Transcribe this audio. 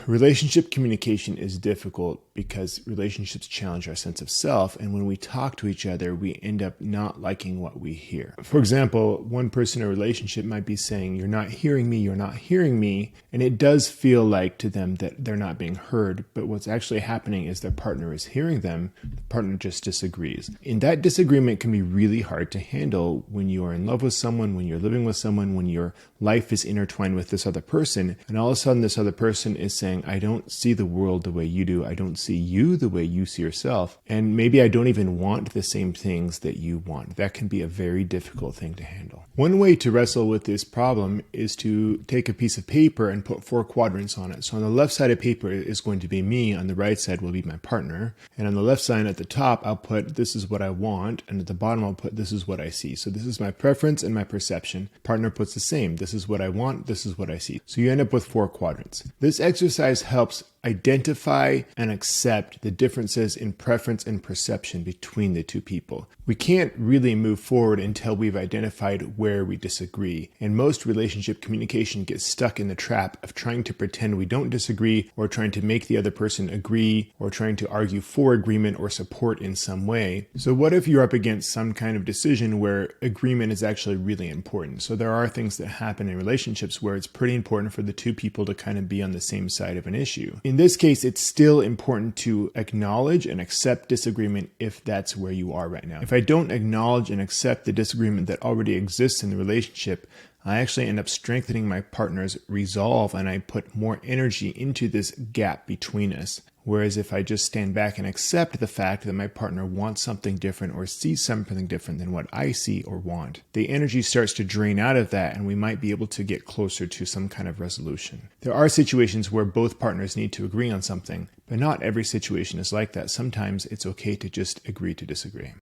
Relationship communication is difficult because relationships challenge our sense of self, and when we talk to each other, we end up not liking what we hear. For example, one person in a relationship might be saying, "You're not hearing me, you're not hearing me," and it does feel like to them that they're not being heard, but what's actually happening is their partner is hearing them, the partner just disagrees. And that disagreement can be really hard to handle when you are in love with someone, when you're living with someone, when your life is intertwined with this other person, and all of a sudden this other person is saying, "I don't see the world the way you do. I don't see you the way you see yourself. And maybe I don't even want the same things that you want." That can be a very difficult thing to handle. One way to wrestle with this problem is to take a piece of paper and put 4 quadrants on it. So on the left side of paper is going to be me, on the right side will be my partner. And on the left side at the top, I'll put "this is what I want," and at the bottom I'll put "this is what I see." So this is my preference and my perception. Partner puts the same. This is what I want, this is what I see. So you end up with 4 quadrants. This exercise helps identify and accept the differences in preference and perception between the two people. We can't really move forward until we've identified where we disagree, and most relationship communication gets stuck in the trap of trying to pretend we don't disagree, or trying to make the other person agree, or trying to argue for agreement or support in some way. So what if you're up against some kind of decision where agreement is actually really important? So there are things that happen in relationships where it's pretty important for the two people to kind of be on the same side of an issue. In this case, it's still important to acknowledge and accept disagreement if that's where you are right now. If I don't acknowledge and accept the disagreement that already exists in the relationship, I actually end up strengthening my partner's resolve, and I put more energy into this gap between us. Whereas if I just stand back and accept the fact that my partner wants something different or sees something different than what I see or want, the energy starts to drain out of that, and we might be able to get closer to some kind of resolution. There are situations where both partners need to agree on something, but not every situation is like that. Sometimes it's okay to just agree to disagree.